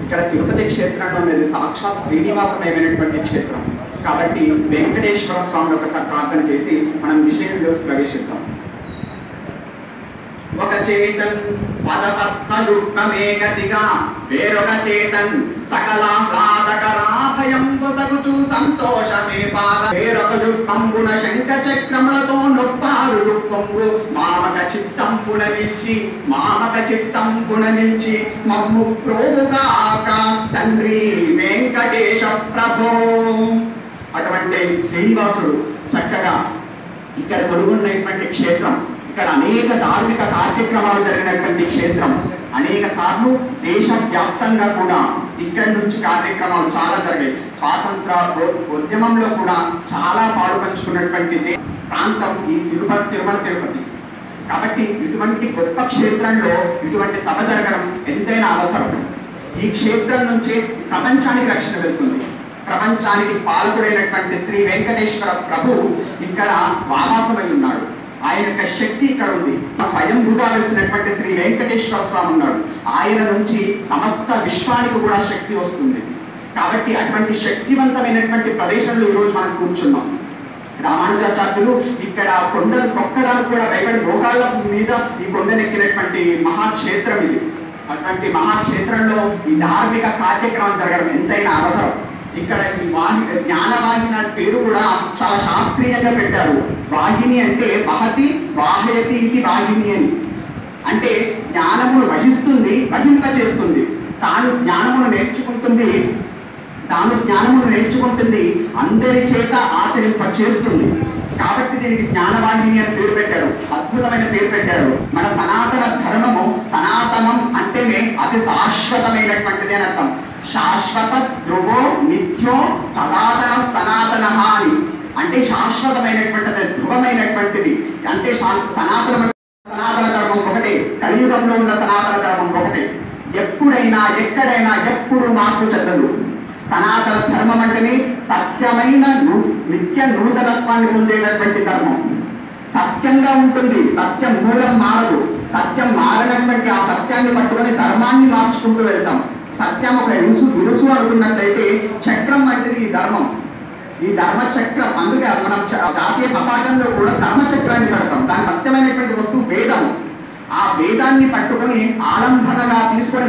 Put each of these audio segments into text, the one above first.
ఇక్కడ తిరుపతి క్షేత్రం అనేది సాక్షాత్ శ్రీనివాసమయమైనటువంటి క్షేత్రం కాబట్టి వెంకటేశ్వర స్వామిని ఒకసారి ప్రార్థన చేసి మనం విషయంలోకి ప్రవేశిద్దాం. ఒక చేతన్ పదపద్మయుక్తమే గతిగా వేరొక చేతన్ సకలాహ్లాదకరాభయంబు సగుచు సంతోషమే పార వేరొక యుక్తంబున శంఖ చక్రములతో నొప్పారు యుక్తంబు మామక చిత్తంబున నిలిచి మమ్ము ప్రోముగాక తండ్రి వెంకటేశ ప్రభో. అటువంటి శ్రీనివాసుడు చక్కగా ఇక్కడ కొలుగున్నటువంటి క్షేత్రం, ఇక్కడ అనేక ధార్మిక కార్యక్రమాలు జరిగినటువంటి క్షేత్రం. అనేక సార్లు దేశవ్యాప్తంగా కూడా ఇక్కడి నుంచి కార్యక్రమాలు చాలా జరిగాయి. స్వాతంత్ర ఉద్యమంలో కూడా చాలా పాలు పంచుకున్నటువంటి ప్రాంతం ఈ తిరుమల తిరుపతి. కాబట్టి ఇటువంటి గొప్ప క్షేత్రంలో ఇటువంటి సభ జరగడం ఎంతైనా అవసరం. ఈ క్షేత్రం నుంచి ప్రపంచానికి రక్షణ వెళ్తుంది. ప్రపంచానికి పాలకుడైనటువంటి శ్రీ వెంకటేశ్వర ప్రభు ఇక్కడ వామాసమై ఉన్నాడు. ఆయన యొక్క శక్తి ఇక్కడ ఉంది. స్వయంభూగా వెలిసినటువంటి శ్రీ వెంకటేశ్వర స్వామి ఉన్నాడు. ఆయన నుంచి సమస్త విశ్వానికి కూడా శక్తి వస్తుంది. కాబట్టి అటువంటి శక్తివంతమైనటువంటి ప్రదేశంలో ఈరోజు మనం కూర్చున్నాం. రామానుజాచార్యులు ఇక్కడ కొండను తొక్కడానికి కూడా భయపడి మోకాళ్ళ మీద ఈ కొండనెక్కినటువంటి మహాక్షేత్రం ఇది. అటువంటి మహాక్షేత్రంలో ఈ ధార్మిక కార్యక్రమం జరగడం ఎంతైనా అవసరం. ఇక్కడ ఈ జ్ఞానవాహిని అనే పేరు కూడా చాలా శాస్త్రీయంగా పెట్టారు. వాహిని అంటే వహతి వాహయతి ఇది వాహిని అని. అంటే జ్ఞానమును వహిస్తుంది, వహింపచేస్తుంది. తాను జ్ఞానమును నేర్చుకుంటుంది, అందరి చేత ఆచరింప చేస్తుంది. కాబట్టి దీనికి జ్ఞానవాహిని అని పేరు పెట్టారు. అద్భుతమైన పేరు పెట్టారు. మన సనాతన ధర్మము, సనాతనం అంటేనే అది శాశ్వతమైనటువంటిది అని అర్థం. శాశ్వత ధ్రువో నిత్యో సనాతన అని అంటే శాశ్వతమైనటువంటిది, ధ్రువమైనటువంటిది. అంటే సనాతన ధర్మం ఒకటే, కలియుగంలో ఉన్న సనాతన ధర్మం ఒకటే. ఎప్పుడైనా ఎక్కడైనా ఎప్పుడు మార్పు చెందదు. సనాతన ధర్మం అంటేనే సత్యమైన నిత్య నూతనత్వాన్ని పొందేటటువంటి ధర్మం. సత్యంగా ఉంటుంది, సత్యం మూలం మారదు. సత్యం మారినటువంటి ఆ సత్యాన్ని పట్టుకొని ధర్మాన్ని మార్చుకుంటూ వెళ్తాం. సత్యం ఒక ఇరుసు అనుకున్నట్లయితే చక్రం వంటిది ఈ ధర్మం, ఈ ధర్మ చక్రం. అందుకే మనం జాతీయ పతాకంలో కూడా ధర్మ చక్రాన్ని పెడతాం. దాని సత్యమైనటువంటి వస్తువు వేదం. ఆ వేదాన్ని పట్టుకొని ఆలంబనగా తీసుకొని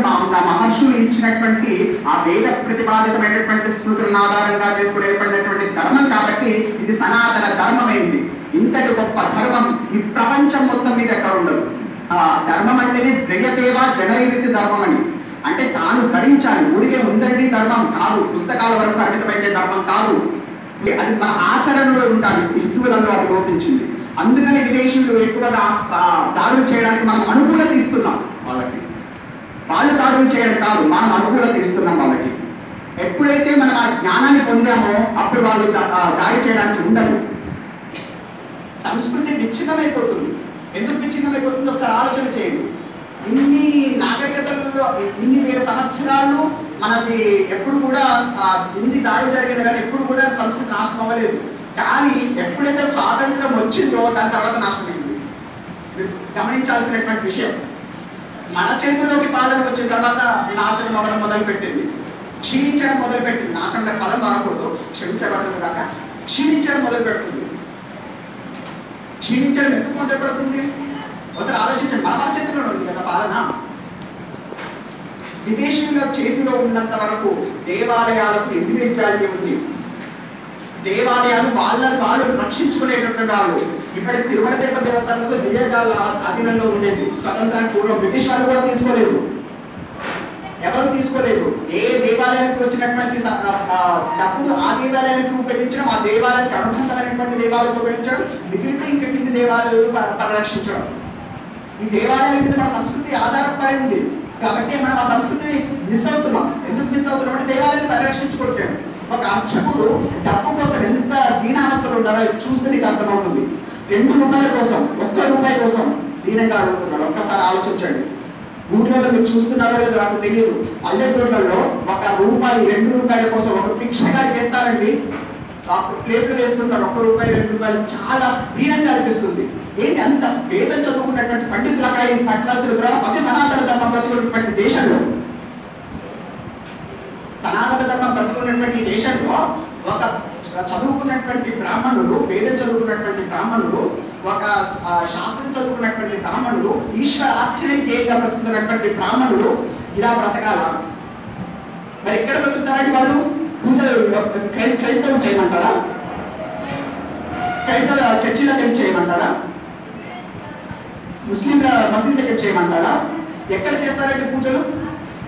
మహర్షులు ఇచ్చినటువంటి ఆ వేద ప్రతిపాదితమైనటువంటి స్మృతులను ఆధారంగా చేసుకుని ఏర్పడినటువంటి ధర్మం. కాబట్టి ఇది సనాతన ధర్మమైంది. ఇంతటి గొప్ప ధర్మం ఈ ప్రపంచం మొత్తం మీద ఎక్కడ ఉండదు. ఆ ధర్మం అంటేనే ద్వయదేవ జనరీతి ధర్మం అని. అంటే తాను ధరించాలి. ఊరికే ఉందండి ధర్మం కాదు, పుస్తకాల వరకు పరిమితమైతే ధర్మం కాదు. అది మన ఆచరణలో ఉండాలి. హిందువులలో అది లోపించింది. అందుకని విదేశీయులు ఎక్కువగా దాడులు చేయడానికి మనం అనుకూలత ఇస్తున్నాం వాళ్ళకి. వాళ్ళు దాడులు చేయడం కాదు, మనం అనుకూలత ఇస్తున్నాం వాళ్ళకి. ఎప్పుడైతే మనం ఆ జ్ఞానాన్ని పొందామో అప్పుడు వాళ్ళు దాడి చేయడానికి ఉండదు. సంస్కృతి విచ్ఛిన్నమైపోతుంది. ఎందుకు విచ్ఛిన్నమైపోతుందో ఒకసారి ఆలోచన చేయండి. ఇన్ని నాగరికతలలో ఇన్ని వేల సంవత్సరాలు మనది ఎప్పుడు కూడా ఇన్ని దాడులు జరిగింది కానీ ఎప్పుడు కూడా సంస్కృతి నాశనం అవ్వలేదు. కానీ ఎప్పుడైతే స్వాతంత్రం వచ్చిందో దాని తర్వాత నాశనమైంది. గమనించాల్సినటువంటి విషయం. మన చేతిలోకి పాలన వచ్చిన తర్వాత నాశనం అవ్వడం మొదలుపెట్టింది, క్షీణించడం మొదలుపెట్టింది. నాశనం అంటే పదం వాడకూడదు, క్షమించబడుతుంది కాక క్షీణించడం మొదలు పెడుతుంది. క్షీణించడం ఎందుకు మొదలు పెడుతుంది ఒకసారి ఆలోచించండి. మన చేతిలో ఉంది కదా పాలన. విదేశీయుల చేతిలో ఉన్నంత వరకు దేవాలయాలకు ఇండివిజువాలిటీ ఉంది. దేవాలయాలు వాళ్ళు రక్షించుకునేటటువంటి వాళ్ళు. ఇప్పటికి తిరుమల తిరుపతి దేవస్థానంలో విజయగాళ్ళ అధీనంలో ఉండేది. స్వతంత్రానికి పూర్వం బ్రిటిష్ వాళ్ళు కూడా తీసుకోలేదు, ఎవరు తీసుకోలేదు. ఏ దేవాలయానికి వచ్చినటువంటి డబ్బులు ఆ దేవాలయానికి ఉపయోగించడం, ఆ దేవాలయానికి అనుబంధమైనటువంటి దేవాలయాలతో ఉపయోగించడం, మిగిలితే ఇంక కింది దేవాలయాలు పరిరక్షించడం. ఈ దేవాలయాల మీద మన సంస్కృతి ఆధారపడి ఉంది. కాబట్టి మనం ఆ సంస్కృతిని మిస్ అవుతున్నాం. ఎందుకు మిస్ అవుతున్నాం అంటే దేవాలయాన్ని పరిరక్షించుకుంటాం. ఒక అర్చకుడు డబ్బు కోసం ఎంత దీనావస్థలు ఉంటారో చూస్తే నీకు అర్థమవుతుంది. 2 రూపాయల కోసం, 1 రూపాయి కోసం దీనంగా అడుగుతున్నాడు. ఒక్కసారి ఆలోచించండి. ఊర్లలో మీరు చూస్తున్నారో లేదో నాకు తెలియదు. పల్లెటూర్లలో 1 రూపాయి 2 రూపాయల కోసం ఒక భిక్షగాడి వేస్తారండి. ప్లేట్లు వేస్తుంటారు. 1 రూపాయి 2 రూపాయలు. చాలా దీనంగా అనిపిస్తుంది. ఏంటి అంత వేదం చదువుకున్నటువంటి పండితులకాయ పట్లాసులు అతి సనాతన ధర్మం బ్రతుకున్నటువంటి దేశంలో సనాతన ధర్మం బ్రతుకున్నటువంటి దేశంలో ఒక చదువుకున్నటువంటి బ్రాహ్మణుడు, వేదం చదువుకున్నటువంటి బ్రాహ్మణుడు, ఒక శాస్త్రం చదువుకున్నటువంటి బ్రాహ్మణుడు, ఈశ్వరార్చన ధ్యేయంగా బ్రతుకుతున్నటువంటి బ్రాహ్మణుడు ఇలా బ్రతకాల. మరి ఎక్కడ బ్రతుకుతారండి వాళ్ళు? పూజలు క్రైస్తవులు చేయమంటారా? క్రైస్తవ చర్చిల దగ్గర చేయమంటారా? ముస్లింల మసీద్ దగ్గర చేయమంటారా? ఎక్కడ చేస్తారంటే పూజలు?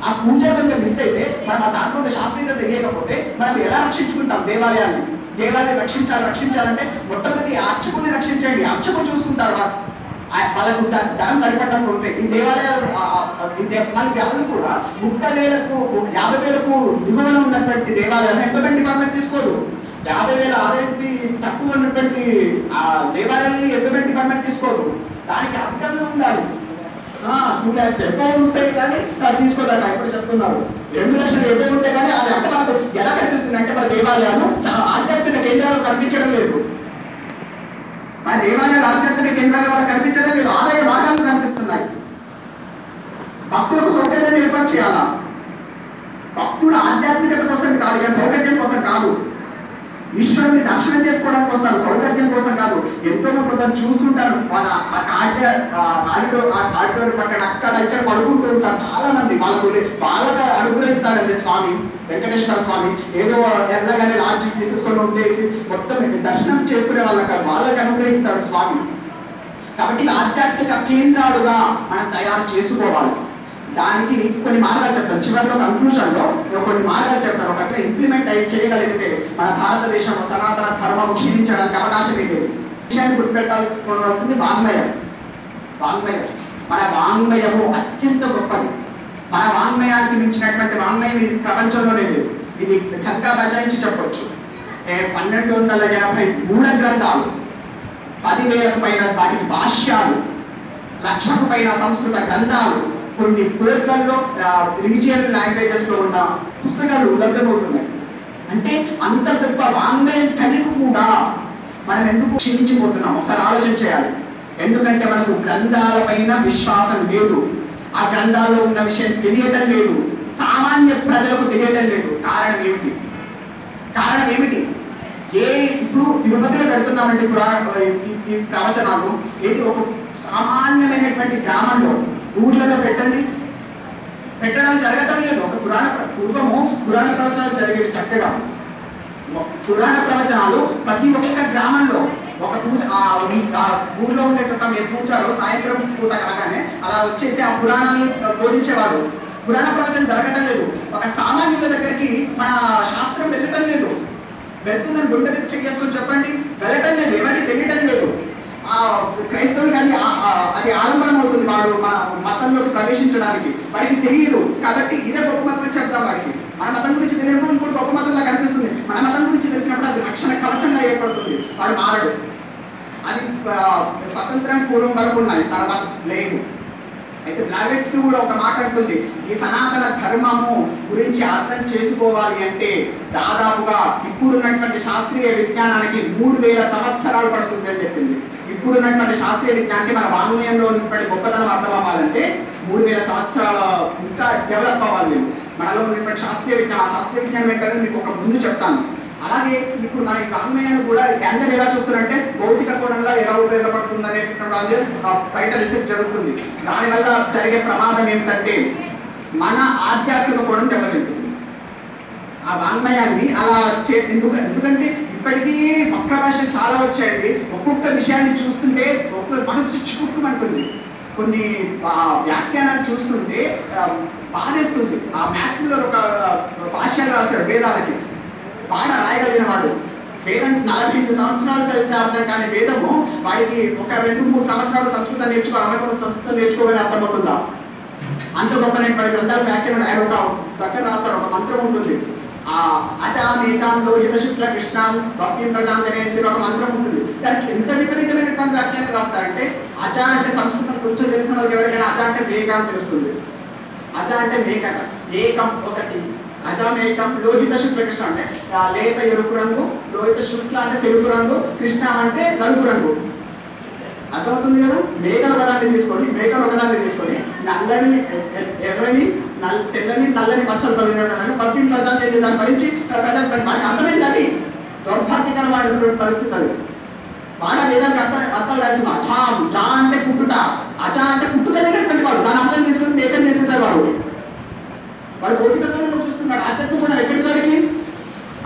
ఆ పూజలు కనుక మిస్ అయితే, మనం ఆ దాంట్లో శాస్త్రీయత తెలియకపోతే మనం ఎలా రక్షించుకుంటాం దేవాలయాన్ని? దేవాలయం రక్షించాలంటే మొట్టమొదటి అర్చకుల్ని రక్షించండి. అర్చకులు చూసుకుంటారు, వాళ్ళకు ధనం సరిపడినప్పుడు ఉంటాయి. ఈ దేవాలయాలు వాళ్ళు కూడా 30,000కు 50,000కు దిగువన ఉన్నటువంటి దేవాలయాలను ఎంతోకంటే డిపార్ట్మెంట్ తీసుకోదు. 50,000 ఆదాయానికి తక్కువ ఉన్నటువంటి దేవాలయాన్ని ఎంతోకంటే డిపార్ట్మెంట్ తీసుకోదు. దానికి అధికంగా ఉండాలి. 2 lakhs ఎక్కువ ఉంటాయి కానీ తీసుకోదాక ఇప్పుడు చెప్తున్నారు. 2 లక్షలు ఎక్కువ ఉంటాయి కానీ అది అంటే మనకు ఎలా కనిపిస్తుంది అంటే మన దేవాలయాలు ఆధ్యాత్మిక కేంద్రాలు కనిపించడం లేదు. మన దేవాలయాలు ఆధ్యాత్మిక కేంద్రాలు కనిపించడం లేదు, ఆదాయ మార్గాలు కనిపిస్తున్నాయి. భక్తులకు సౌకర్యాన్ని ఏర్పాటు చేయాలా? భక్తుల ఆధ్యాత్మికత కోసం కాదు, ఇక సౌకర్యం కోసం కాదు. ఈశ్వరుని దర్శనం చేసుకోవడానికి వస్తారు, సౌకర్యం కోసం కాదు. ఎంతో మంది చూస్తుంటారు, వాళ్ళ ఆడిటోరియం పక్కన అక్కడ ఇక్కడ పడుకుంటూ ఉంటారు చాలా మంది. వాళ్ళగా అనుగ్రహిస్తారండి స్వామి వెంకటేశ్వర స్వామి. ఏదో ఎల్లగానే లాడ్జి తీసేసుకొని ఉండేసి మొత్తం దర్శనం చేసుకునే వాళ్ళకి అనుగ్రహిస్తాడు స్వామి. కాబట్టి ఆధ్యాత్మిక కేంద్రాలుగా మనం తయారు చేసుకోవాలి. దానికి కొన్ని మార్గాలు చెప్తాను. చివరిలో కన్క్లూషన్ లో కొన్ని మార్గాలు చెప్తాను. ఒకటి ఇంప్లిమెంట్ చేయగలిగితే మన భారతదేశం సనాతన ధర్మం క్షీణించడానికి అవకాశం లేదు. విషయాన్ని గుర్తుపెట్టాల్సింది వాంగ్మయం. మన వాంగ్మయము అత్యంత గొప్పది. మన వాంగ్మయానికి మించినటువంటి వాంగ్మయం ఈ ప్రపంచంలోనే లేదు. ఇది చక్కగా బజాయించి చెప్పొచ్చు. 1283 గ్రంథాలు, 10,000కు పైన వాటికి భాష్యాలు, 1,00,000కు పైన సంస్కృత గ్రంథాలు, కొన్ని కోట్లలో రీజియనల్ లాంగ్వేజెస్ లో ఉన్న పుస్తకాలు లభ్యమవుతున్నాయి. అంటే అంత గొప్ప వాంగ్మయం కలిగి కూడా మనం ఎందుకు క్షీణించిపోతున్నాం? ఒకసారి ఆలోచన చేయాలి. ఎందుకంటే మనకు గ్రంథాల పైన విశ్వాసం లేదు. ఆ గ్రంథాల్లో ఉన్న విషయం తెలియటం లేదు, సామాన్య ప్రజలకు తెలియటం లేదు. కారణం ఏమిటి? ఇప్పుడు తిరుపతిలో పెడుతున్నామంటే ఈ ప్రవచనాలు ఏది ఒక సామాన్యమైనటువంటి గ్రామంలో ఊర్లలో పెట్టడాలు జరగటం లేదు. ఒక పూర్వము పురాణ ప్రవచనాలు జరిగేవి చక్కగా. పురాణ ప్రవచనాలు ప్రతి ఒక్క గ్రామంలో ఒక పూజ ఊర్లో ఉండేటటువంటి పూజారు సాయంత్రం పూట కాగానే అలా వచ్చేసి ఆ పురాణాన్ని బోధించేవాడు. పురాణ ప్రవచనం జరగటం లేదు. ఒక సామాన్యుల దగ్గరికి మన శాస్త్రం వెళ్ళటం లేదు. వెళ్తుందని గుండె చెక్ చేసుకొని చెప్పండి, వెళ్ళటం లేదు, ఎవరికి తెలియటం లేదు. క్రైస్తవుడికి అది ఆలంబనం అవుతుంది. వాడు మన మతంలోకి ప్రవేశించడానికి వాడికి తెలియదు. కాబట్టి ఇదే గొప్ప మతం అని చెప్తాం వాడికి. మన మతం గురించి తెలియనప్పుడు ఇంకోటి గొప్ప మతంలా కనిపిస్తుంది. మన మతం గురించి తెలిసినప్పుడు అది రక్షణ కవచంగా ఏర్పడుతుంది. వాడు మారడు. అది స్వతంత్రం పూర్వం వరకు ఉన్నాయి, తర్వాత లేదు. అయితే బ్లావెట్స్కి కూడా ఒక మాట అంటుంది, ఈ సనాతన ధర్మము గురించి అర్థం చేసుకోవాలి అంటే దాదాపుగా ఇప్పుడున్నటువంటి శాస్త్రీయ విజ్ఞానానికి 3,000 సంవత్సరాలు పడుతుంది అని చెప్పింది. ఇప్పుడున్నటువంటి శాస్త్రీయ విజ్ఞానానికి మన వాంగ్మయంలో ఉన్నటువంటి గొప్పతనం అర్థం అవ్వాలంటే 3,000 సంవత్సరాల ఇంకా డెవలప్ అవ్వాలి. మనలో ఉన్నటువంటి శాస్త్రీయ విజ్ఞానం ఏంటంటే మీకు ఒక ముందు చెప్తాను. అలాగే ఇప్పుడు మన వాంగ్మయాన్ని కూడా అందరూ ఎలా చూస్తున్నారంటే భౌతిక కోణంలో ఎలా ఉపయోగపడుతుంది అనేటువంటి బయట రీసెర్చ్ జరుగుతుంది. దానివల్ల జరిగే ప్రమాదం ఏమిటంటే మన ఆధ్యాత్మిక కోణం దెబ్బతింటుంది. ఆ వాంగ్మయాన్ని అలా ఎందుకంటే ఇప్పటికీ వక్ర భాషలు చాలా వచ్చాయండి. ఒక్కొక్క విషయాన్ని చూస్తుంటే ఒక్కొక్క మనసు చిక్కుమంటుంది. కొన్ని వ్యాఖ్యానాలు చూస్తుంటే బాధేస్తుంది. ఆ మ్యాథ్స్ లో ఒక భాష్యాలు రాశాడు వేదాలకి, బాగా రాయగలిగిన వాడు. వేదం 45 సంవత్సరాలు చదివితే అర్థం కానీ వేదము వాడికి ఒక 2-3 సంవత్సరాలు సంస్కృతం సంస్కృతం నేర్చుకోగానే అర్థమవుతుందా? అంత గొప్పనటువంటి గ్రంథాలు వ్యాఖ్యానం ఆయన ఒక దగ్గర రాస్తారు. ఒక మంత్రం ఉంటుంది, అజామేకాంతో హితశుక్ల కృష్ణాం భక్తి ప్రజాంత అనేది ఒక మంత్రం ఉంటుంది. దానికి ఎంత విపరీతమైనటువంటి వ్యాఖ్యానం రాస్తారంటే అజ అంటే సంస్కృతం కొంచెం తెలిసిన వాళ్ళకి ఎవరికైనా అజ అంటే మేఘం తెలుస్తుంది. అజ అంటే మేఘట, ఏకం ఒకటి, అజామేకం లోహిత శుక్ల కృష్ణ అంటే లేత ఎరుపు రంగు, లోహిత శుక్ల అంటే తెలుపు రంగు, కృష్ణ అంటే నలుపు రంగు. అర్థమవుతుంది కదా? మేఘలు ఒకదాన్ని తీసుకొని నల్లని తెల్లని నల్లని మచ్చలు కలిగిన పత్తి ప్రజలు చేసి దాన్ని భరించి ప్రజలు మనకి అర్థమైంది. అది దౌర్భాగ్యకరమైనటువంటి పరిస్థితి. అది వాడ వేదానికి అర్థం రాసిన అజాం జా అంటే పుట్టుట, అజా అంటే పుట్టుకలేనటువంటి వాడు. దాని అర్థం చేసుకుని మేకం చేసేసారు వాడు భౌతికంగా చూస్తున్నాడు. ఆధ్యాత్మిక ఎక్కడి వాడికి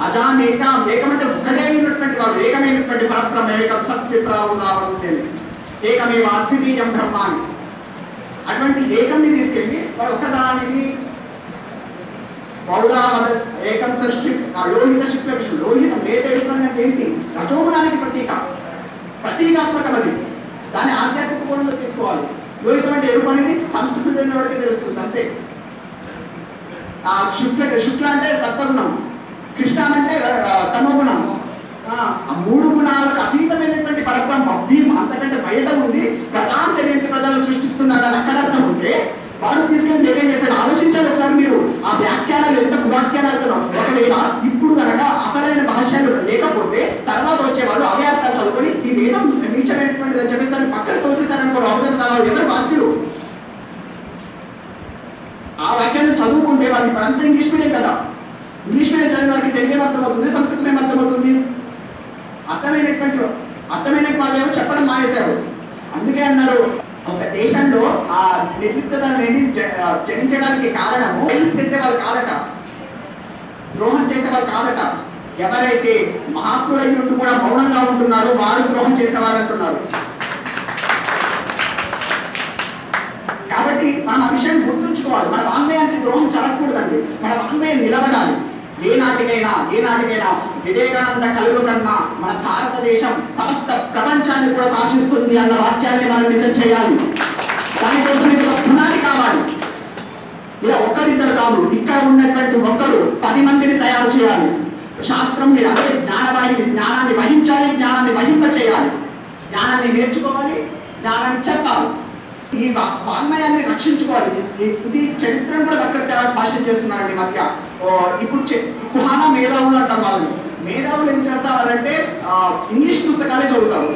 అజా మేక, ఏకం అంటే ఒక్కడే అయినటువంటి వాడు, ఏకమైనటువంటి పరబ్రహ్మ, ఏకం సత్య ప్రావుదావంతే ఏకమేవ అద్వితీయం బ్రహ్మాన్ని. అటువంటి ఏకంని తీసుకెళ్ళి వాడు ఒక్కదానిని బౌధావద ఏకం సృష్టి లోహిత శుక్ల విషయం. లోహితం లేత ఎరుపు ఏంటి? రజోగుణానికి ప్రతీకాత్మకం. అది దాన్ని ఆధ్యాత్మిక కోణంలో తీసుకోవాలి. లోహితం అంటే ఎరుపు అనేది సంస్కృతి తెలియని వాడికి తెలుస్తుంది అంతే. శుక్ల అంటే సత్వగుణం, కృష్ణ అంటే తమోగుణం. ఆ మూడు గుణాలకు అతీతమైనటువంటి పరబ్రహ్మ భీమ్ అంతకంటే బయట ఉంది. ప్రజాంతర్యంతి ప్రజలు సృష్టిస్తున్నాడు అని అక్కడ అర్థం ఉంటే వాడు తీసుకెళ్ళి మేకేం చేశాడు? ఆలోచించాలి ఒకసారి మీరు. ఆ వ్యాఖ్యానాలు ఎంత వాక్యాలు. ఒకవేళ ఇప్పుడు కనుక అసలైన భాష్యాలు లేకపోతే తర్వాత వచ్చేవాళ్ళు అవే అర్థాలు చదువుకొని ఈ వేదం నీచమైనటువంటిది అని చెప్పేసి దాన్ని పక్కన తోసేశారనుకోరు. అవసరం ఎవరు బాధ్యులు? ఆ వ్యాఖ్యానం చదువుకుంటే వాళ్ళకి ఇప్పుడంతా ఇంగ్లీష్ మీడియం కదా. ఇంగ్లీష్ మీడియం చదివిన వాడికి తెలుగు ఏమర్థమవుతుంది, సంస్కృతం ఏమర్థమవుతుంది? అర్థమైనట్టు వాళ్ళు ఏమో చెప్పడం మానేశారు. అందుకే అన్నారు ఒక దేశంలో ఆ నిర్లిప్తత అనేది జనించడానికి కారణము చేసేవాళ్ళు కాదట, ద్రోహం చేసేవాళ్ళు కాదట. ఎవరైతే మహాత్ముడై ఉంటూ కూడా మౌనంగా ఉంటున్నాడో వారు ద్రోహం చేసిన వారు అంటున్నారు. కాబట్టి మనం ఆ విషయాన్ని గుర్తుంచుకోవాలి. మన వాంగ్మయానికి ద్రోహం జరగకూడదండి. మన వాంగ్మయం నిలబడాలి. ఏ నాటికైనా వివేకానంద కలుగు కన్నా మన భారతదేశం సమస్త ప్రపంచాన్ని కూడా శాసిస్తుంది అన్న వాక్యాన్ని మనం నిజం చేయాలి. దానికోసం ఇది ఒక పునాది కావాలి. ఇలా ఒకరిద్దరు కాదు, ఇక్కడ ఉన్నటువంటి ఒకరు 10 మందిని తయారు చేయాలి. శాస్త్రం మీద అదే జ్ఞానవాహిని, జ్ఞానాన్ని వహించాలి, జ్ఞానాన్ని వహింప చేయాలి, జ్ఞానాన్ని నేర్చుకోవాలి, జ్ఞానాన్ని చెప్పాలి. ఈ వాంగ్మయాన్ని రక్షించుకోవాలి. ఇది చరిత్రను కూడా అక్కడ భాషణ చేస్తున్నారండి మధ్య. ఇప్పుడు కుహానా మేధావులు అంటారు వాళ్ళని. మేధావులు ఏం చేస్తారంటే ఇంగ్లీష్ పుస్తకాలే చదువుతారు.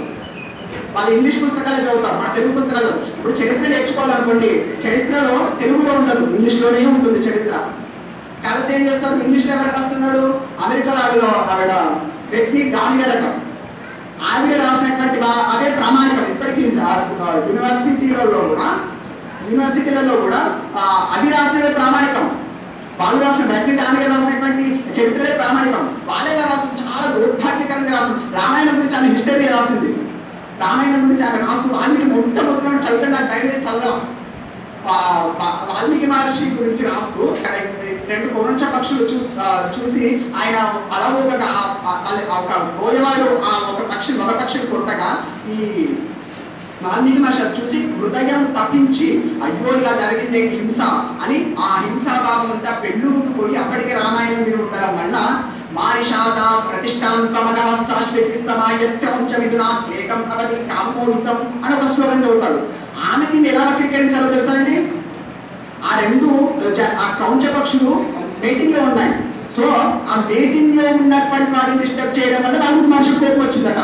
వాళ్ళు ఇంగ్లీష్ పుస్తకాలే చదువుతారు, మన తెలుగు పుస్తకాలు. ఇప్పుడు చరిత్ర నేర్చుకోవాలనుకోండి, చరిత్రలో తెలుగులో ఉండదు, ఇంగ్లీష్లోనే ఉంటుంది చరిత్ర. కాబట్టి ఏం చేస్తారు? ఇంగ్లీష్లో ఎవరు రాస్తున్నాడు? అమెరికాలో ఆవిడ బెట్నీ డానియల్ అంటాం. ఆవిడ రాసినటువంటి అదే ప్రామాణికం. ఇప్పటికీ యూనివర్సిటీలలో కూడా అవి రాసినవి ప్రామాణికం. వాళ్ళు రాసిన బెట్నీ డానియల్ రాసినటువంటి చరిత్రలే ప్రామాణికం. వాళ్ళే రాసిన చాలా దౌర్భాగ్యకరంగా రాసింది. రామాయణం గురించి ఆమె హిస్టరీ రాసింది. రామాయణం గురించి ఆమె రాస్తూ వాల్మీకి మొట్టమొదటి చదివితే నాకు టైం వేసి చదవడం. వాల్మీకి మహర్షి గురించి రాస్తూ ఇక్కడ 2 కొరంచ పక్షులు చూసి ఆయన అలవోగగా ఒక బోయవాడు ఒక పక్షిని కొట్టగా ఈ వాల్మీకి మహర్షి చూసి హృదయం తప్పించి అయ్యో ఇలా జరిగింది హింస అని ఆ హింసాభావం అంతా పెళ్ళుకు పోయి అప్పటికే రామాయణం మీరు ఉండడం వల్ల మానిషాద ప్రతిష్టాంతమగవస్తాశ్వేతిస్తమాయత్యవంచ అవధి కామోహితం అని ఒక శ్లోకం చదువుతాడు. ఆమె దీన్ని ఎలా వక్రీకరించారో తెలుసా అండి? ఆ క్రౌంచ పక్షులు మీటింగ్ లో ఉన్నాయి. సో ఆ మీటింగ్ లో ఉన్నప్పటి వాడిని డిస్టర్బ్ చేయడం వల్ల వాళ్ళకి మనుషులు కోపం వచ్చిందట.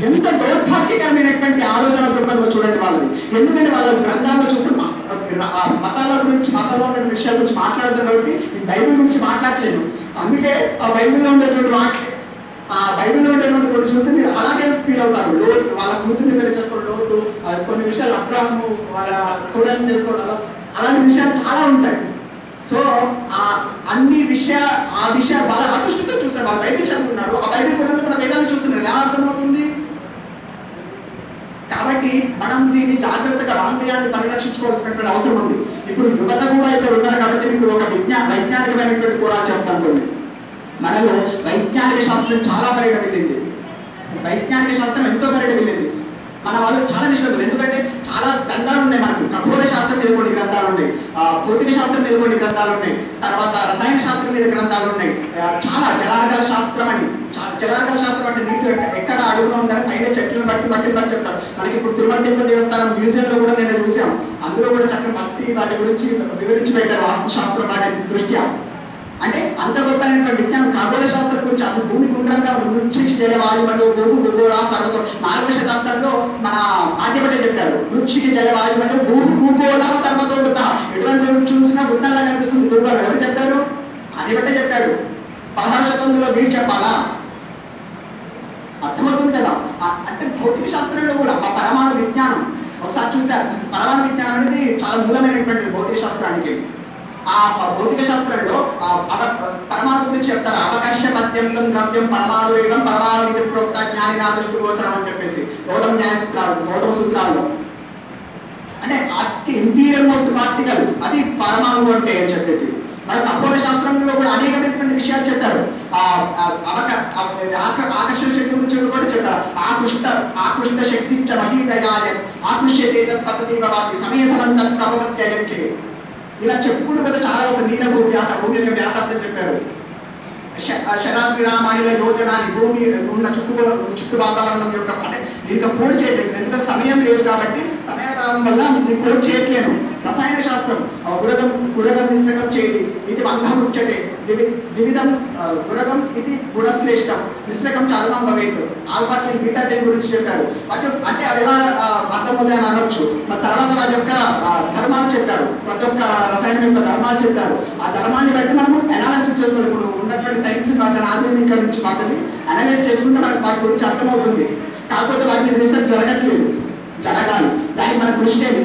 ఎంత దౌర్భాగ్యకరమైనటువంటి ఆలోచన దృక్పథం చూడండి వాళ్ళది. ఎందుకంటే వాళ్ళ గ్రంథాల్లో చూస్తే మతాల గురించి, మతంలో ఉన్న విషయాల గురించి మాట్లాడతారు కాబట్టి బైబిల్ గురించి మాట్లాడలేదు. అందుకే ఆ బైబిల్లో ఉండేటువంటి కొన్ని చూస్తే మీరు అలాగే ఫీల్ అవుతారు. లోటు, వాళ్ళ కూతుర్ని పెళ్లి చేసుకోవడం లోటు, కొన్ని విషయాలు అప్రాము వాళ్ళ కూడని చేసుకోవడం, అలాంటి విషయాలు చాలా ఉంటాయి. సో ఆ విషయాలు బాగా ఆకర్షితో చూస్తారు. వాళ్ళు బైబిల్ చదువుతున్నారు, ఆ బైబిల్ కూడా వేదాలు చూస్తున్నారు. ఎలా అర్థమవుతుంది? కాబట్టి మనం దీన్ని జాగ్రత్తగా వాంగ్మయాన్ని పరిరక్షించుకోవాల్సినటువంటి అవసరం ఉంది. ఇప్పుడు యువత కూడా ఇక్కడ ఉన్నారు కాబట్టి మీకు ఒక వైజ్ఞానికమైనటువంటి కూడా చెప్తాను. మనలో వైజ్ఞానిక శాస్త్రం చాలా పరిగణ వెళ్ళింది. వైజ్ఞానిక శాస్త్రం ఎంతో పరిగణ వెళ్ళింది. మన వాళ్ళు చాలా నిష్ణతులు. ఎందుకంటే చాలా గ్రంథాలు ఉన్నాయి మనకు. ఖగోళ శాస్త్రం మీద కొన్ని గ్రంథాలు ఉన్నాయి, భౌతిక శాస్త్రం మీద కొన్ని గ్రంథాలు ఉన్నాయి, తర్వాత రసాయన శాస్త్రం మీద గ్రంథాలు ఉన్నాయి. చాలా జలార్గల శాస్త్రం అంటే నీటి ఎక్కడ అడుగులో ఉందని పైన చెట్లను మట్టిని బట్టి చెప్తారు. మనకి ఇప్పుడు తిరుమల తిరుపతి దేవస్థానం మ్యూజియంలో కూడా నేను చూసాం. అందులో కూడా చక్కని మట్టి వాటి గురించి వివరించి పెట్టారు, వాస్తు శాస్త్రం వాటి దృష్ట్యా. అంటే అంత గొప్పైనటువంటి విజ్ఞానం ఖగోళ శాస్త్రం గురించి అసలు భూమి గుండ్రంగా వృక్షికి జల వాయుమడు భూమి భూగోళ సర్వతో 4వ శతాబ్దంలో మన ఆర్యభట్ట చెప్పారు. వృక్షికి జల వాయుమడు భూమి భూగోళ సర్వతో వృత, ఎటువంటి చూసినా వృత్తంలా కనిపిస్తుంది భూగోళం. ఎవరు చెప్పారు? ఆర్యభట్ట చెప్పాడు. 16వ శతాబ్దంలో వీడు చెప్పాలా? అర్థమవుతుంది కదా. అంటే భౌతిక శాస్త్రంలో కూడా ఆ పరమాణు విజ్ఞానం ఒకసారి చూస్తే పరమాణు విజ్ఞానం అనేది చాలా మూలమైనటువంటిది భౌతిక శాస్త్రానికి. ఆ భౌతిక శాస్త్రంలో పరమాణు గురించి చెప్తారు. అవకాశ పద్యంతం ద్రవ్యం పరమాణు వేగం పరమాణు విధి ప్రోక్త జ్ఞాని నా దృష్టి గోచరం అని చెప్పేసి గౌతమ సూత్రాల్లో అంటే అతి ఇంటీరియర్ మోస్ట్ పార్టికల్ అది పరమాణు అంటే అని చెప్పేసి. మన ఖగోళ శాస్త్రంలో కూడా అనేకమైనటువంటి విషయాలు చెప్పారు. ఆకర్షణ శక్తి గురించి కూడా చెప్పారు. ఆకృష్ట శక్తి మహీదయాయ ఆకృష్యతే తత్పద్ధతి భవతి సమయ సమంతం ప్రభవత్యయకే. ఇలా చెప్పుకుంటూ కదా చాలా వస్తుంది. నీడభూ వ్యాస భూమి యొక్క వ్యాసార్థం చెప్పారు. శరాగ్రామాణిల యోజనాన్ని భూమి ఉన్న చుట్టూ వాతావరణం యొక్క అంటే ఇంకా కోడ్ చేయట్లేదు. ఎందుకంటే సమయం లేదు కాబట్టి సమయకాలం వల్ల నేను కోడ్ చేయట్లేను. రసాయన శాస్త్రం గురగం మిశ్రకం చేది ఇది వంగం ఉచ్యతే ద్విధం గురగం ఇది గుణశ్రేష్టం మిశ్రకం చలనం భవేత్. ఆల్ఫాటిన్ బీటా టెన్ గురించి చెప్పారు. అంటే అవి ఎలా అర్థమవుతాయి అని అనొచ్చు. మరి తర్వాత వాటి యొక్క ధర్మాలు చెప్పారు. ప్రతి ఒక్క రసాయనం యొక్క ధర్మాలు చెప్పారు. ఆ ధర్మాన్ని బట్టి మనము అనాలిసిస్ చేసుకోవాలి. ఇప్పుడు ఉన్నటువంటి సైన్స్ వాటిని ఆధునిక నుంచి వాటిని అనలైజ్ చేసుకుంటే మనకు వాటి గురించి అర్థమవుతుంది. కాకపోతే వాటి మీద రీసెర్చ్ జరగట్లేదు, జరగాలి. దానికి మన కృషి చేయాలి.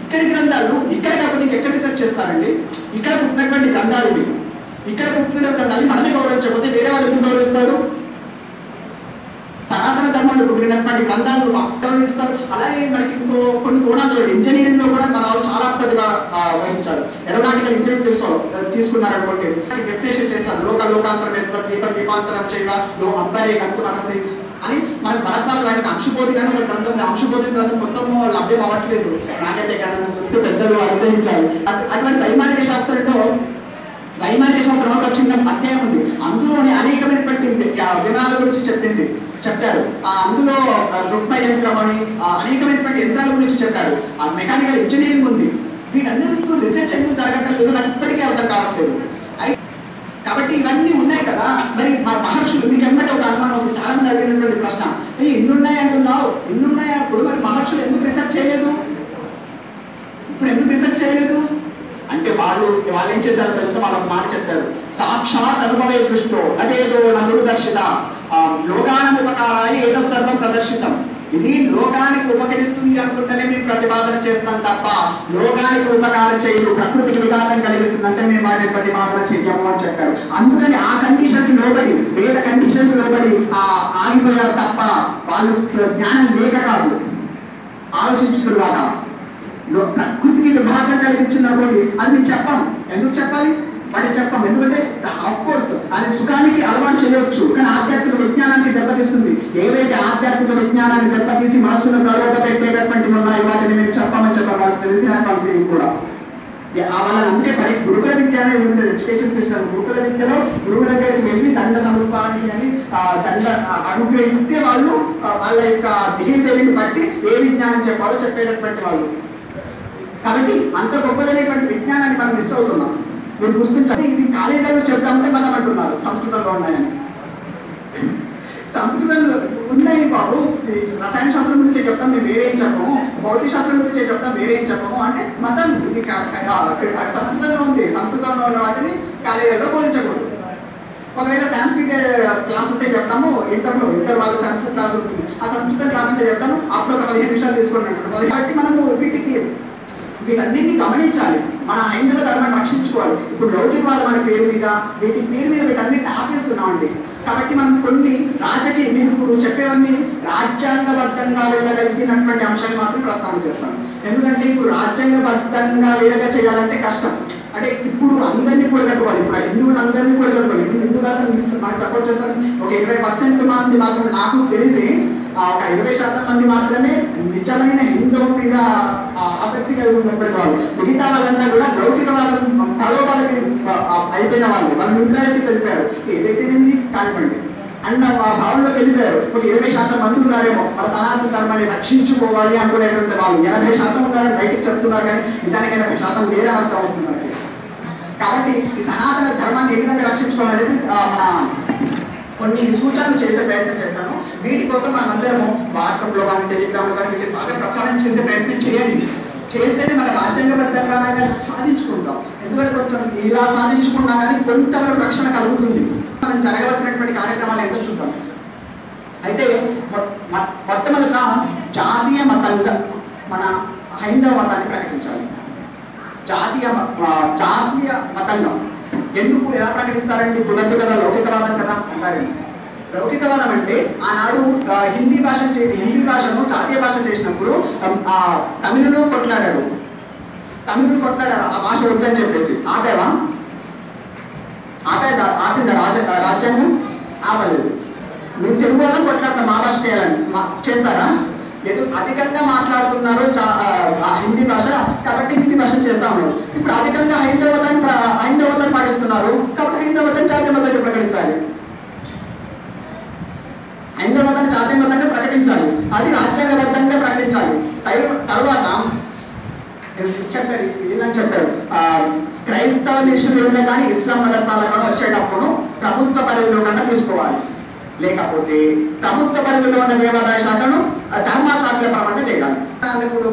ఇక్కడి గ్రంథాలు ఇక్కడ కాకపోతే ఎక్కడ రీసెర్చ్ చేస్తారండి? ఇక్కడ పుట్టినటువంటి గ్రంథాలు ఇవి. ఇక్కడ పుట్టిన గ్రంథాన్ని మనమే గౌరవించకపోతే వేరే వాడు ఎందుకు గౌరవిస్తాడు? సనాతన ధర్మంలో పుట్టినటువంటి గ్రంథాలు గౌరవిస్తారు. అలాగే మనకి ఇంకో కొన్ని కోణాలు చూడండి. ఇంజనీరింగ్ లో కూడా మన వాళ్ళు చాలా ప్రతిభ వహించారు. ఏరోనాటికల్ ఇంజనీరింగ్ తీసుకున్నారనుకోండి, డెఫినేషన్ చేస్తారు. లోకాంతరం దీపాంతరం చేయగా అంబరే గంతు మనసి అని మనకు భరద్వాజ వారికి అంశుబోధిని అని ఒక గ్రంథం ఉంది. అంశుబోధిని గ్రంథం మొత్తం లభ్యం అవ్వట్లేదు. నాకైతే పెద్దలు అనుగ్రహించాలి. అటువంటి వైమానిక శాస్త్రంలో ఒక చిన్న అధ్యాయం ఉంది. అందులోని అనేకమైనటువంటి విమానాల గురించి చెప్పారు. అందులో రుక్మ యంత్రం అని అనేకమైనటువంటి యంత్రాల గురించి చెప్పారు. ఆ మెకానికల్ ఇంజనీరింగ్ ఉంది. వీటన్నిటికీ రీసెర్చ్ ఎందుకు జరగటం లేదు నాకు ఇప్పటికీ అర్థం కావట్లేదు. కాబట్టి ఇవన్నీ ఉన్నాయి కదా. మరి మా మహర్షులు మీకు ఎమ్మటే ఒక అనుమానం వస్తుంది. చాలా మంది అడిగినటువంటి ప్రశ్న, ఇన్నున్నాయి అంటున్నావు, ఇన్నున్నాయి అప్పుడు మరి మహర్షులు ఎందుకు రీసెర్చ్ చేయలేదు? ఇప్పుడు ఎందుకు రీసెర్చ్ చేయలేదు అంటే వాళ్ళు ఏం చేశారో తెలుసా? వాళ్ళు ఒక మాట చెప్పారు. సాక్షాత్ అనుభవే దృష్టో అదేదో నలుడు దర్శిత లోకానికి ఉపకారాయ ఏదో సర్వం ప్రదర్శితం. ఇది లోకానికి ఉపకరిస్తుంది అనుకుంటేనే మేము ప్రతిపాదన చేస్తాం తప్ప లోకానికి ఉపకారం చేయదు, ప్రకృతికి విఘాతం కలిగిస్తుంది అంటే మేము వాటిని ప్రతిపాదన చెయ్యము అని చెప్పారు. అందుకని ఆ కండిషన్ కి లోబడి వేద కండిషన్ కి లోబడి ఆగిపోయారు తప్ప వాళ్ళు జ్ఞానం లేక కాదు, ఆలోచించుకున్నాక. ప్రకృతికి విభాగం కలిగించినప్పుడు అది మేము చెప్పాం. ఎందుకు చెప్పాలి? వాటి చెప్పాం. ఎందుకంటే ఆఫ్ కోర్స్ అది సుఖానికి అలవాటు చేయవచ్చు, కానీ ఆధ్యాత్మిక విజ్ఞానానికి దెబ్బతీస్తుంది. ఏవైతే ఆధ్యాత్మిక విజ్ఞానాన్ని దెబ్బతీసి మనస్సును ప్రలోభ పెట్టేటటువంటి ఉన్నాయి వాటిని మేము చెప్పామని చెప్పారు. వాళ్ళకి తెలిసినటువంటి కూడా వాళ్ళని అందుకే గురుకుల విద్య అనేది ఉంటుంది. ఎడ్యుకేషన్ సిస్టమ్ గురుకుల విద్యలో గురువుల దగ్గరికి వెళ్ళి దండ సమర్పాలని అని దండ అనుగ్రహిస్తే వాళ్ళు వాళ్ళ యొక్క బిహేవియర్ని బట్టి ఏ విజ్ఞానం చెప్పాలో చెప్పేటటువంటి వాళ్ళు. కాబట్టి అంత గొప్పదైనటువంటి విజ్ఞానాన్ని మనం మిస్ అవుతున్నాం. మీరు గుర్తించాలి. ఇవి కాలేజీలో చెప్తామంటే మనం అంటున్నారు సంస్కృతంలో ఉన్నాయని. సంస్కృతంలో ఉన్నాయి బాబు. రసాయన శాస్త్రం గురించి చెప్తాం, మేము వేరేం చెప్పము. భౌతిక శాస్త్రం గురించి చెప్తాం, వేరేం చెప్పము అంటే మతం ఇది సంస్కృతంలో ఉంది. సంస్కృతంలో ఉన్న వాటిని కాలేజీలో బోధించకూడదు. ఒకవేళ సంస్కృత క్లాస్ ఉంటే చెప్తాము. ఇంటర్ వాళ్ళ సంస్కృత క్లాస్ ఉంటుంది. ఆ సంస్కృత క్లాస్ ఉంటే చెప్తాము. అప్పుడు ఒక 15 నిమిషాలు తీసుకున్నట్టు. కాబట్టి మనము వీటన్నింటినీ గమనించాలి. మన హైందవ ధర్మాన్ని రక్షించుకోవాలి. ఇప్పుడు లౌకికవాదం అనే పేరు మీద వీటన్నిటిని ఆపేస్తున్నామండి. కాబట్టి మనం కొన్ని రాజకీయ మీరు చెప్పేవన్నీ రాజ్యాంగబద్ధంగా వెళ్ళగలిగినటువంటి అంశాన్ని మాత్రం ప్రస్తావన చేస్తాం. ఎందుకంటే ఇప్పుడు రాజ్యాంగబద్ధంగా వేరేగా చేయాలంటే కష్టం. అంటే ఇప్పుడు అందరినీ కూడా కట్టుకోవాలి. ఇప్పుడు హిందువులు అందరినీ కూడా కట్టుకోవాలి. హిందూ మాకు సపోర్ట్ చేస్తారు. ఒక 20% మంది మాత్రమే, నాకు తెలిసి ఒక 20% మంది మాత్రమే నిజమైన హిందువు మీద ఆసక్తి కలిగి ఉన్నటువంటి వాళ్ళు. మిగతా వాళ్ళంతా కూడా లౌకికవాదం ప్రలోభాలకి అయిపోయిన వాళ్ళు. వాళ్ళు న్యూట్రాలిటీ తెలిపారు. ఏదైతేనేది కానివ్వండి అన్న భావంలోకి వెళ్ళిపోయారు. ఒక 20% మంది ఉన్నారేమో వాళ్ళ సనాతన ధర్మాన్ని రక్షించుకోవాలి అనుకునేటువంటి వాళ్ళు. 80% ఉన్నారని బయటికి చెప్తున్నారు, కానీ నిజానికి 80% లేరని అర్థం అవుతున్నారు. కాబట్టి ఈ సనాతన ధర్మాన్ని ఏ విధంగా రక్షించుకోవాలనేది మన కొన్ని సూచనలు చేసే ప్రయత్నం చేస్తాను. వీటి కోసం మనందరము వాట్సాప్లో కానీ టెలిగ్రామ్లో కానీ వీటిని బాగా ప్రచారం చేసే ప్రయత్నం చేయండి. చేస్తేనే మన రాజ్యాంగబద్ధంగా సాధించుకుంటాం. ఎందుకంటే కొంచెం ఇలా సాధించుకున్నా కానీ కొంతవరకు రక్షణ కలుగుతుంది. మనం జరగవలసినటువంటి కార్యక్రమాలు ఎంతో చూద్దాం. అయితే మొట్టమొదట జాతీయ మతంగా మన హైందవ మతాన్ని ప్రకటించాలి. జాతీయ మతంగా ఎందుకు ఎలా ప్రకటిస్తారంటే కుదరదు కదా, లౌకికవాదం కదా అంటారండి. లౌకికవాదం అంటే ఆనాడు హిందీ భాషను జాతీయ భాష చేసినప్పుడు తమిళులు కొట్లాడారు ఆ భాష వద్దని చెప్పేసి. ఆపిందా రాజ్యాంగం? ఆపలేదు. మీరు తెలుగు వాళ్ళని కొట్లాడతాం మా భాష చేస్తారా? లేదు, అధికంగా మాట్లాడుతున్నారు హిందీ భాష కాబట్టి హిందీ భాష చేస్తా ఉన్నారు. ఇప్పుడు అధికంగా హైందవతను పాటిస్తున్నారు కాబట్టి హైందవతను జాతీయ మతంగా ప్రకటించాలి. హైందవతను జాతీయ మతంగా ప్రకటించాలి, అది రాజ్యాంగబద్ధంగా ప్రకటించాలి. తర్వాత చెప్పారు క్రైస్తవ మిషనరీలు కానీ ఇస్లాం మదర్సాల కానీ వచ్చేటప్పుడు ప్రభుత్వ పరిధిలో కన్నా తీసుకోవాలి, లేకపోతే ప్రభుత్వ పరిధిలో ఉన్న దేవాదాయ శాఖను ధర్మాచార్య పరమంగా చేయాలి.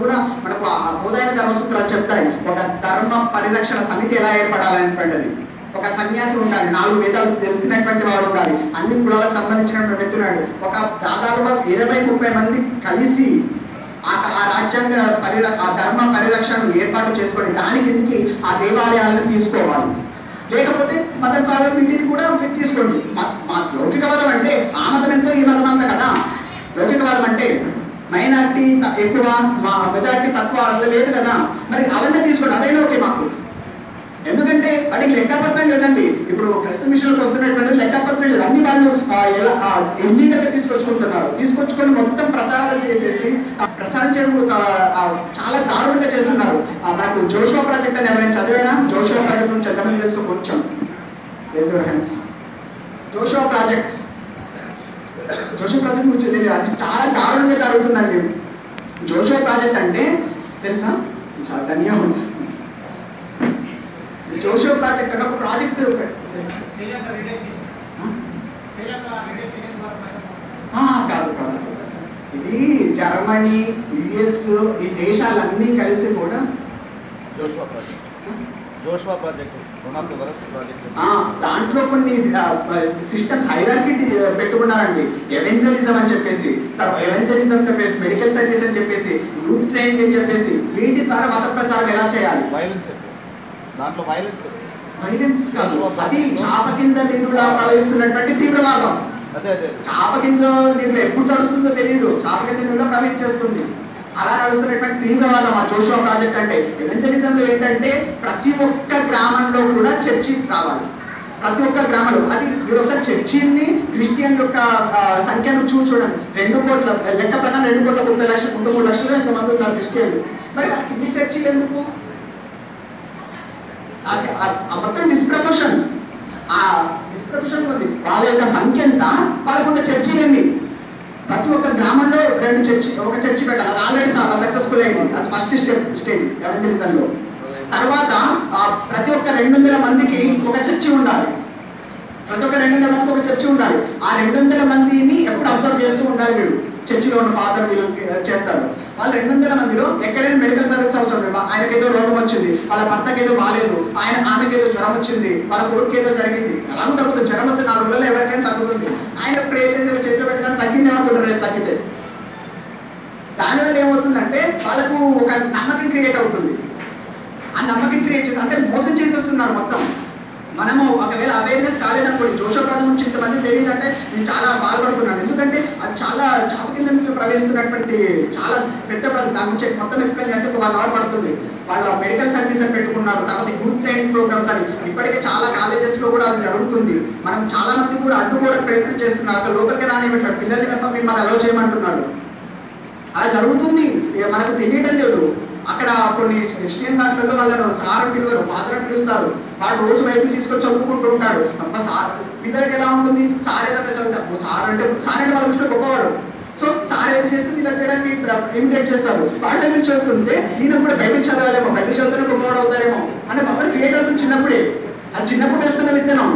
కూడా మనకు బోధైన ధర్మసూత్రాలు చెప్తాయి. ఒక ధర్మ పరిరక్షణ సమితి ఎలా ఏర్పడాలనేటువంటిది. ఒక సన్యాసి ఉండాలి, 4 వేదాలు తెలిసినటువంటి వాడు ఉండాలి, అన్ని కులాలకు సంబంధించినటువంటి వ్యక్తున్నాడు. ఒక దాదాపుగా 20-30 మంది కలిసి ఆ రాజ్యాంగ ఆ ధర్మ పరిరక్షణను ఏర్పాటు చేసుకొని దాని కిందకి ఆ దేవాలయాలను తీసుకోవాలి. లేకపోతే మదర్సాల మీటింగ్ కూడా తీసుకోండి. లౌకికవాదం అంటే ఆ మతం ఎంతో ఈ మతం అంతా కదా. లౌకికవాదం అంటే మైనారిటీ ఎక్కువ మెజారిటీ తక్కువ అట్లా లేదు కదా. మరి అవన్నీ తీసుకోండి, అదే ఓకే మాకు. ఎందుకంటే వాటికి లెక్కపత్రం లేదండి. ఇప్పుడు క్రైస్తవ మిషన్లకు వస్తున్నటువంటి లెక్కపత్రం లేదు. అన్ని వాళ్ళు ఇల్లీగల్గా తీసుకొచ్చుకొని మొత్తం ప్రచారం చేసేసి ప్రచారం చేయడం చాలా దారుణంగా చేస్తున్నారు. మనకు జోషువా ప్రాజెక్ట్ అని ఎవరైనా చదివారా? జోషువా ప్రాజెక్ట్ నుంచి ఎంతమంది తెలుసు? కొంచెం జోషువా ప్రాజెక్ట్ గురించి తెలియదు. అది చాలా దారుణంగా జరుగుతుందండి. జోషువా ప్రాజెక్ట్ అంటే తెలుసా? చాలా ధన్యవాదాలు. జోషువా ప్రాజెక్ట్ అంటే ఒక ప్రాజెక్ట్ కాదు. ఇది జర్మనీ, యుఎస్ ఈ దేశాలన్నీ కలిసి కూడా జోషువా ప్రాజెక్ట్ దాంట్లో కొన్ని సిస్టమ్స్ హైరార్కీ పెట్టుకున్నారండి. ఎవెంజలిజం అని చెప్పేసి, మెడికల్ సర్వీస్ అని చెప్పేసి, యూత్ ట్రైనింగ్ అని చెప్పేసి, వీటి ద్వారా మత ప్రచారం ఎలా చేయాలి. దాంట్లో వైలెన్స్ అది చాప కింద నీరులా ప్రవహిస్తున్నటువంటి తీవ్రవాదం. చాప కింద నీరు ఎప్పుడు తడుస్తుందో తెలియదు, చాప కింద నీరులో ప్రవహించేస్తుంది. అలా నడుస్తున్నటువంటి తీవ్రవాదం ఆ జోషువా ప్రాజెక్ట్ అంటే. ఎవెంజలిజంలో ఏంటంటే ప్రతి ఒక్క గ్రామంలో కూడా చర్చి రావాలి. ప్రతి ఒక్క గ్రామంలో అది మీరు ఒకసారి చర్చిని క్రిస్టియన్ యొక్క సంఖ్యను చూడండి. 2 కోట్ల లెక్క ప్రకారం 2,30,00,000 లక్షలు ఎంతమంది ఉన్నారు క్రిస్టియన్లు. మరి ఇన్ని చర్చిలు ఎందుకు? మొత్తం డిస్ప్రపోర్షన్ ఉంది. వాళ్ళ యొక్క సంఖ్య ఎంత? 11 చర్చిలండి. ప్రతి ఒక్క గ్రామంలో ఒక చర్చి పెట్టాలి. అది ఆల్రెడీ సక్సెస్ఫుల్ అయింది. అది ఫస్ట్ స్టేజ్ ఎవెంజలిజంలో. తర్వాత ప్రతి ఒక్క 200 మందికి ఒక చర్చి ఉండాలి. ఆ 200 మందిని ఎప్పుడు అబ్జర్వ్ చేస్తూ ఉండాలి. మీరు చర్చిలో ఉన్న ఫాదర్ వీళ్ళు చేస్తారు. వాళ్ళు 200 మందిలో ఎక్కడైనా మెడికల్ సర్వీస్ అవసరం లేదు. ఆయనకి ఏదో రోగం వచ్చింది, వాళ్ళ భర్తకి ఏదో బాగాలేదు, ఆమెకి ఏదో జ్వరం వచ్చింది, వాళ్ళ కొడుకు ఏదో జరిగింది. అలాగూ తగ్గుతుంది. జ్వరం వస్తే 4 రోజుల్లో ఎవరికైనా తగ్గుతుంది. ఆయన ప్రే చేసి చేతిలో పెట్టడానికి తగ్గింది ఏమనుకుంటారు? రేపు తగ్గితే దానివల్ల ఏమవుతుందంటే వాళ్ళకు ఒక నమ్మకం క్రియేట్ అవుతుంది. ఆ నమ్మకం క్రియేట్ చేసి అంటే మోసం చేసేస్తున్నారు మొత్తం. మనము ఒకవేళ అవేర్నెస్ కాలేదనుకోండి, జోషువా ప్రాజెక్ట్ నుంచి ఇంతమంది తెలియదంటే నేను చాలా బాధపడుతున్నాను. ఎందుకంటే అది చాలా చాప కింద ప్రవేశిస్తున్నటువంటి చాలా పెద్ద ప్రాజెక్ట్. దాని నుంచి మొత్తం ఎక్స్ప్లెయిన్ అంటే 1 అవర్ పడుతుంది. వాళ్ళు మెడికల్ సర్వీస్ అని పెట్టుకున్నారు. తర్వాత యూత్ ట్రైనింగ్ ప్రోగ్రామ్స్ అని ఇప్పటికే చాలా కాలేజెస్ లో కూడా అది జరుగుతుంది. మనం చాలా మంది కూడా అడ్డుకోవడానికి ప్రయత్నం చేస్తున్నారు. అసలు లోపలికి రానివ్వట్లేదు. పిల్లల్ని తప్ప మిమ్మల్ని అలౌ చేయమంటున్నాడు. అలా జరుగుతుంది, మనకు తెలియడం లేదు. అక్కడ కొన్ని క్రిస్టియన్ దాంట్లో వాళ్ళను సార్ పిలువరు, ఫాదర్ అని పిలుస్తారు. వాడు రోజు బైబిల్ తీసుకొని చదువుకుంటూ ఉంటాడు. సార్ పిల్లలకి ఎలా ఉంటుంది? సార్ ఏదైనా చదువుతారు. సార్ అంటే వాళ్ళ దృష్టిలో గొప్పవాడు. సో సార్ ఏది చేస్తే పిల్లలు చేయడానికి ఇమిటేట్ చేస్తారు. వాళ్ళు బైబిల్ చదువుతుంటే నేను కూడా బైబిల్ చదవాలేమో, బైబిల్ చదివితే గొప్పవాడు అవుతారేమో అని మమ్మల్ని లేట్ అవుతుంది చిన్నప్పుడే. అది చిన్నప్పుడు వేస్తున్న విత్తనం.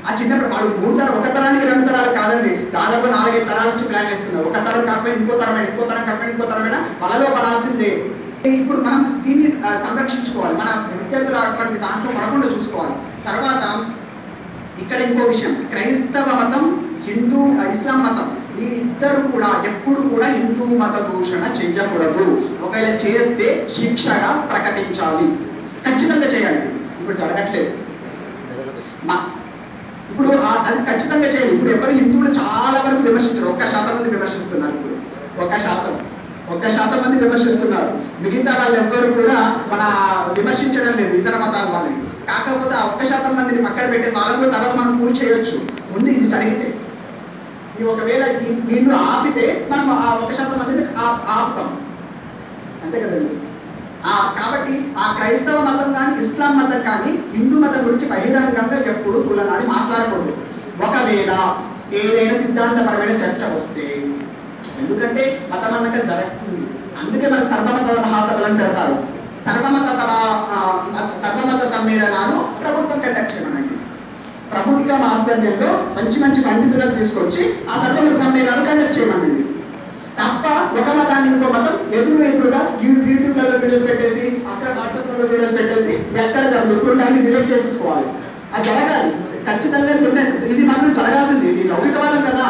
ఆ చిన్నప్పుడు వాళ్ళు 3 తరం, ఒక తరానికి 2 తరాలు కాదండి, దాదాపు 4-5 తరాల నుంచి ప్లాన్ చేస్తున్నారు. ఒక తరం కాకపోయినా ఇంకో తరమైన, ఇంకో తరం కాకపోయినా ఇంకో తరమైనా మనలో పడాల్సిందే. ఇప్పుడు మనం దీన్ని సంరక్షించుకోవాలి, మన విద్యార్థులు అటువంటి దాంట్లో పడకుండా చూసుకోవాలి. తర్వాత ఇక్కడ ఇంకో విషయం, క్రైస్తవ మతం, ఇస్లాం మతం, ఈ ఇద్దరు కూడా ఎప్పుడు కూడా హిందూ మత దూషణ చెయ్యకూడదు. ఒకవేళ చేస్తే శిక్షగా ప్రకటించాలి, ఖచ్చితంగా చేయాలి. ఇప్పుడు జరగట్లేదు. ఇప్పుడు అది ఖచ్చితంగా చేయాలి. ఇప్పుడు ఎవరు హిందువులు చాలా వరకు విమర్శించారు, 1% మంది విమర్శిస్తున్నారు. ఇప్పుడు 1% మంది విమర్శిస్తున్నారు. మిగతా వాళ్ళు ఎవ్వరు కూడా మన విమర్శించడం లేదు ఇతర మతాల వాళ్ళని. కాకపోతే ఆ 1% మందిని పక్కన పెట్టేసి వాళ్ళని కూడా తర్వాత మనం పూర్తి చేయొచ్చు. ముందు ఇది జరిగితే, ఈ ఒకవేళ వీళ్ళు ఆపితే మనం ఆ 1% మందిని ఆపుతాం, అంతే కదండి. కాబట్టి ఆ క్రైస్తవ మతం కానీ ఇస్లాం మతం కానీ హిందూ మతం గురించి బహిరంగంగా ఎప్పుడు కులనాడి మాట్లాడకూడదు. ఒకవేళ ఏదైనా సిద్ధాంతపరమైన చర్చ వస్తే, ఎందుకంటే మతం అన్నక జరుగుతుంది, అందుకే మనకు సర్వమత మహాసభలను పెడతారు. సర్వమత సమ్మేళనాలు ప్రభుత్వం కండక్ట్ చేయమనండి. ప్రభుత్వం ఆధ్వర్యంలో మంచి పండితులను తీసుకొచ్చి ఆ సర్వమత సమ్మేళనాలు కండక్ట్ చేయమనండి. తప్ప ఒక మతాన్ని ఇంకో మతం ఎదురుగా యూట్యూబ్లలో వీడియోస్ పెట్టేసి, అక్కడ వాట్సాప్లో వీడియోస్ పెట్టేసి ఎక్కడ జరుగుతుంది దాన్ని డిలీట్ చేసేసుకోవాలి. అది జరగాలి ఖచ్చితంగా. ఇది మాత్రం జరగాల్సింది. ఇది లౌకికవాదం కదా,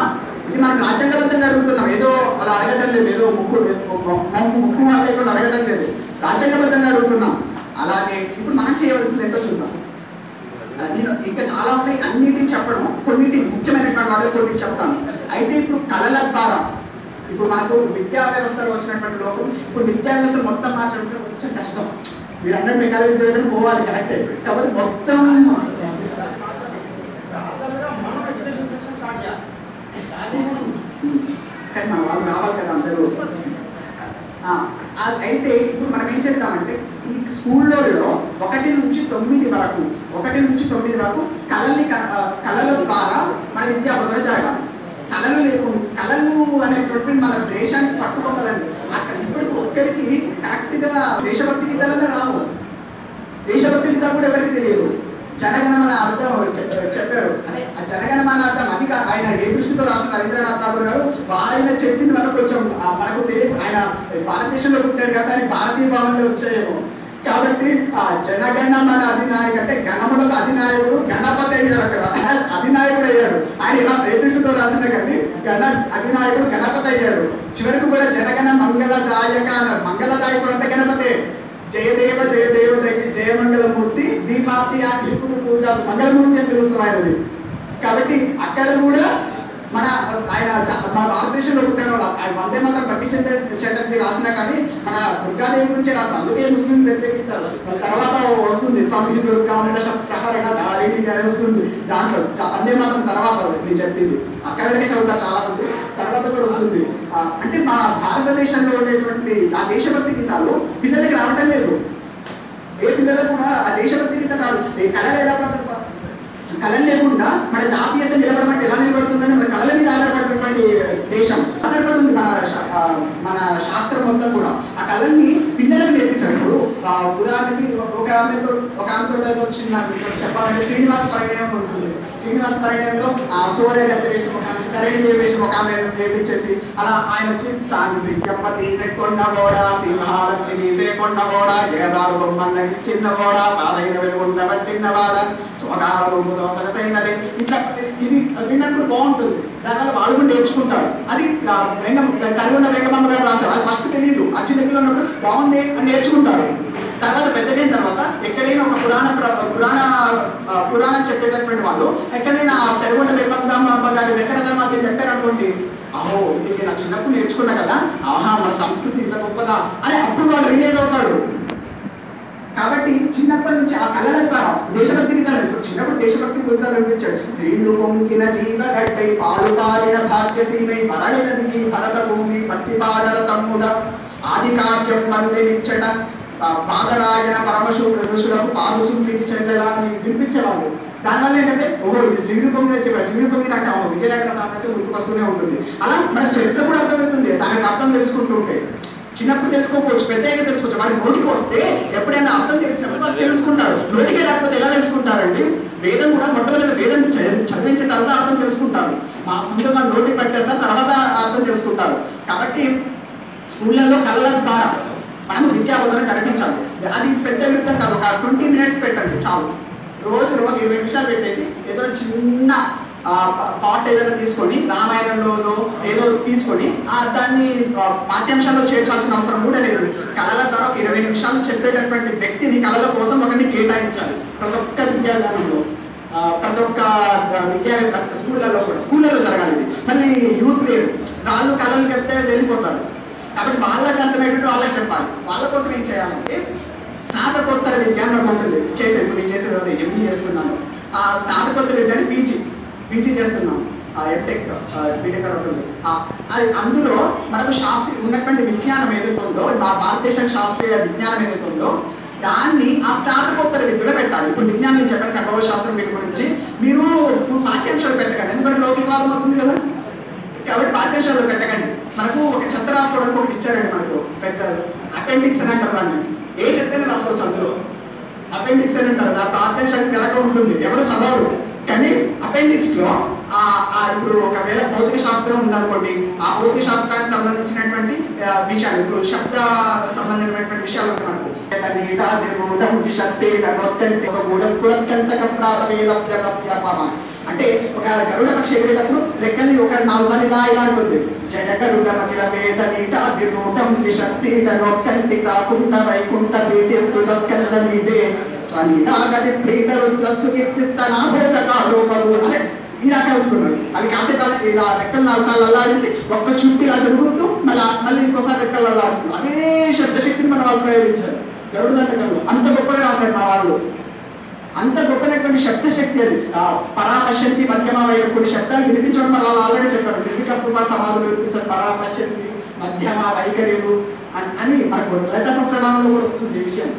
ఇది మనం రాజ్యాంగబద్ధంగా అడుగుతున్నాం. ఏదో అలా అడగటం లేదు, ఏదో ముక్కు మాట లేకుండా అడగటం లేదు, రాజ్యాంగబద్ధంగా అడుగుతున్నాం. అలాగే ఇప్పుడు మనం చేయవలసింది ఏంటో చూద్దాం. నేను ఇంకా చాలా ఉన్నాయి, అన్నిటిని చెప్పడం, కొన్నిటి ముఖ్యమైనటువంటి వాడు కొన్ని చెప్తాను. అయితే ఇప్పుడు కళల ద్వారా, ఇప్పుడు మనకు విద్యా వ్యవస్థలో వచ్చినటువంటి లోపం, ఇప్పుడు విద్యా వ్యవస్థ మొత్తం మార్చడం కొంచెం కష్టం. మీరు అన్నట్టు మెకానికల్ విద్య పోవాలి కరెక్టే, కాబట్టి మొత్తం కానీ మన వాళ్ళు రావాలి కదా అందరూ. అయితే ఇప్పుడు మనం ఏం చేద్దామంటే, ఈ స్కూళ్ళలో 1 నుంచి 9 వరకు కళల ద్వారా మన విద్యా బోధన జరగాలి. కళలు అనేటువంటి మన దేశానికి పట్టుకోవాలండి. అక్కడ ఇప్పటికి ఒక్కరికి కరెక్ట్గా దేశభక్తి గీతాలనే రావు. దేశభక్తి గీతాలు కూడా ఎవరికి తెలియదు. జనగణమన అర్థం చెప్పారు అంటే ఆ జనగణమన అర్థం అది ఆయన ఏ దృష్టితో రాసిన రవీంద్రనాథ్ ఠాగూర్ గారు ఆయన చెప్పింది మనకు కొంచెం మనకు తెలియదు. ఆయన భారతదేశంలో పుట్టాడు కదా, ఆయన భారతీయ భవన్లో వచ్చాయేమో. కాబట్టి ఆ జనగణమన అధినాయక అంటే గణములకు అధినాయకుడు గణపతి అయ్యాడు. అక్కడ అధినాయకుడు అయ్యాడు. ఆయన ఇలా ఏ దృష్టితో రాసిన కానీ అధినాయకుడు గణపతి అయ్యాడు. చివరికి కూడా జనగణ మంగళదాయక అన్నారు. మంగళదాయకుడు అంటే గణపతే. జయదేవ జయదేవ జయమంగళమూర్తి దీపాప్తి ఇప్పుడు పూజ మంగళమూర్తి అని పిలుస్తాం ఆయనని. కాబట్టి అక్కడ కూడా ఆయన మన భారతదేశంలో పుట్టిన ఆయన వందే మాత్రం చటర్జీ రాసినా కానీ మన దుర్గాదేవి గురించి రాసిన, అందుకే ముస్లిం వ్యతిరేకిస్తారు. తర్వాత వస్తుంది స్వామి దుర్గా ప్రహరణ దారిణి అని వస్తుంది. దాంట్లో వందే మాత్రం తర్వాత నేను చెప్పింది అక్కడికే చదువుతారు చాలా మంది, తర్వాత కూడా వస్తుంది. అంటే మన భారతదేశంలో ఉండేటువంటి ఆ దేశభక్తి గీతాలు పిల్లలకి రావటం లేదు. ఏ పిల్లలు కూడా ఆ దేశభక్తి గీతాలు రాదు. కళలు లేకుండా మన జాతీయత నిలబడమంటే ఎలా నిలబడుతుందని మన కళల మీద ఆధారపడినటువంటి దేశం ఆధారపడి ఉంది మన శాస్త్రం మొత్తం కూడా. ఆ కళల్ని పిల్లలకు నేర్పించారు. ఇప్పుడు ఉదాహరణకి ఒక ఆమెతో వచ్చింది చెప్పాలంటే శ్రీనివాస పరిణయం ఉంటుంది. శ్రీనివాస పరిణయంలో సూర్యగతి వేషం ఒక ఆమె, కరణి వేషం ఒక ఆమె నేర్పించేసి అలా ఆయన వచ్చి సాగి చెప్పతీసే కొండగోడ సింహాలక్ష్మీసే కొండగోడ జగదాలు బొమ్మన్నది చిన్నగోడ పాదైన వెలుగుండ పట్టినవాడ సోగాలు సగసైనది ఇట్లా ఇది విన్నప్పుడు బాగుంటుంది. దానివల్ల వాళ్ళు కూడా నేర్చుకుంటారు. అది కరిగొండ వెంగమ్మ గారు రాశారు. అది ఫస్ట్ తెలియదు, ఆ చిన్న పిల్లలు ఉన్నప్పుడు బాగుంది అని నేర్చుకుంటారు. తర్వాత పెద్దదైన తర్వాత ఎక్కడైనా ఒక పురాణం చెప్పేటటువంటి వాళ్ళు ఎక్కడైనా కరిగొండ వెంగమ్మ గారి వెంకట ధర్మాన్ని చెప్పారనుకోండి, అహో ఇది నా చిన్నప్పుడు నేర్చుకున్నా కదా, ఆహా మన సంస్కృతి ఇంత గొప్పదా అని అప్పుడు వాళ్ళు రిలీజ్ అవుతారు. కాబట్టి చిన్నప్పటి నుంచి ఆ కళల ద్వారా దేశభక్తి గీతాలు, చిన్నప్పుడు దేశభక్తి గీతాలు అనిపించాడు. శ్రీను పొంకిన జీవ గడ్డై పాలు పాడిన భాగ్యసీమై మరళిన దిగి భరత భూమి పత్తి పాడల తమ్ముడ ఆది కావ్యం బందెనిచ్చట పాదరాయన పరమశులకు పాదుసుంపిది చెందడా అని వినిపించేవాళ్ళు. దానివల్ల ఏంటంటే ఓహో ఇది శ్రీను పొంగిన చెప్పాడు. శ్రీను పొంగిన అంటే విజయనగర సామ్రాజ్యం గుర్తుకొస్తూనే ఉంటుంది. అలా మన చరిత్ర కూడా అర్థమవుతుంది, దానికి అర్థం తెలుసుకుంటూ ఉంటే. చిన్నప్పుడు తెలుసుకోవచ్చు, పెద్దగా తెలుసుకోవచ్చు. వాడి నోటికి వస్తే ఎప్పుడైనా అర్థం తెలిసినప్పుడు వాళ్ళు తెలుసుకుంటారు. నోటికే లేకపోతే ఎలా తెలుసుకుంటారండి? వేదం కూడా మొట్టమొదటి వేదం చదివించిన తర్వాత అర్థం తెలుసుకుంటారు. ముందుగా నోటికి పెట్టేస్తారు, తర్వాత అర్థం తెలుసుకుంటారు. కాబట్టి స్కూళ్ళల్లో కళ్ళ ద్వారా మనము విద్యా బోధన జరిపించాలి. అది పెద్ద విధంగా కాదు, ఒక 20 minutes పెట్టండి చాలు. రోజు 20 నిమిషాలు పెట్టేసి ఏదో చిన్న థాట్ ఏదైనా తీసుకొని రామాయణంలో ఏదో తీసుకొని దాన్ని పాఠ్యాంశాల్లో చేర్చాల్సిన అవసరం కూడా లేదు. కళల ద్వారా 20 నిమిషాలు చెప్పేటటువంటి వ్యక్తిని కళల కోసం ఒకరిని కేటాయించాలి. ప్రతి ఒక్క విద్యాలయంలో, ప్రతి ఒక్క స్కూళ్ళలో జరగాలి ఇది. మళ్ళీ యూత్ వేరు, వాళ్ళు కళలు చెప్తే వెళ్ళిపోతారు. కాబట్టి వాళ్ళకి అర్థమయ్యేటట్టు వాళ్ళకి చెప్పాలి. వాళ్ళ కోసం ఏం చేయాలంటే స్నాతకోత్తర విద్య అని ఉంటుంది చేసేది. నేను చేసేది అదే, ఎంబీ చేస్తున్నాను. ఆ స్నాతకోత్తర విద్య అంటే పీజీ చేస్తున్నాను, ఎంటెక్ బీటెక్ అవుతుంది. అది అందులో మనకు ఉన్నటువంటి విజ్ఞానం ఏదైతే ఉందో, మా భారతదేశానికి శాస్త్రీయ విజ్ఞానం ఏదైతే ఉందో దాన్ని ఆ స్నాతకోత్తర విద్యలో పెట్టాలి. ఇప్పుడు విజ్ఞానం చెప్పండి, ఖగోళ శాస్త్రం వీటి గురించి మీరు పాఠ్యాంశాలు పెట్టకండి, ఎందుకంటే లౌకికవాదం అవుతుంది కదా. కాబట్టి పాఠ్యాంశాలు పెట్టకండి. మనకు ఒక చెత్త రాసుకోవడానికి ఒకటి ఇచ్చారండి మనకు పెద్ద అపెండిక్స్ అని అంటారు దాన్ని. ఏ చెత్తని రాసుకోవచ్చు అందులో, అపెండిక్స్ అని అంటారు. ఆ పాఠ్యాంశానికి ఎలాగ ఉంటుంది, ఎవరు చదవరు. కానీ అపెండిక్స్ లో ఇప్పుడు ఒకవేళ భౌతిక శాస్త్రం ఉందనుకోండి, ఆ భౌతిక శాస్త్రానికి సంబంధించినటువంటి విషయాలు, ఇప్పుడు శబ్ద సంబంధించినటువంటి విషయాలు ఉంటాయి మనకు. అంటే ఒక గరుడ పక్షి ఎగిరేటప్పుడు రెక్కల్ని ఒక 4 సార్లు ఇలా ఉంటుంది. జయ గరుడ మగిల వేద నీట దిరూటం విషక్తిట నొక్కంటి తాకుంట వైకుంఠ వీటి స్కృత స్కంద మీదే స్వనిటాగతి ప్రీత రుద్రస్సు కీర్తిస్తనా భోగకాలో మరు అంటే ఇలా కలుపుతున్నాడు. అది కాసేపు ఇలా రెక్కలు 4 సార్లు అల్లాడించి ఒక్క చుట్టూ ఇలా తిరుగుతూ మళ్ళీ ఇంకోసారి రెక్కలు అల్లాడుతుంది. అదే శబ్దశక్తిని మన వాళ్ళు ప్రయోగించారు గరుడు దండకంలో. అంత గొప్పగా రాశారు మా వాళ్ళు. అంత గొప్పనటువంటి శబ్దశక్తి అది. పరాపశ్యంతి మధ్యమ వైఖరి, కొన్ని శబ్దాలు వినిపించడం మన వాళ్ళు ఆల్రెడీ చెప్పారు. నిర్వికల్ప సమాజం వినిపించారు పరాపశ్యంతి మధ్యమ వైఖరిలు అని మనకు లలిత సహస్రనామంలో కూడా వస్తుంది ఈ విషయం.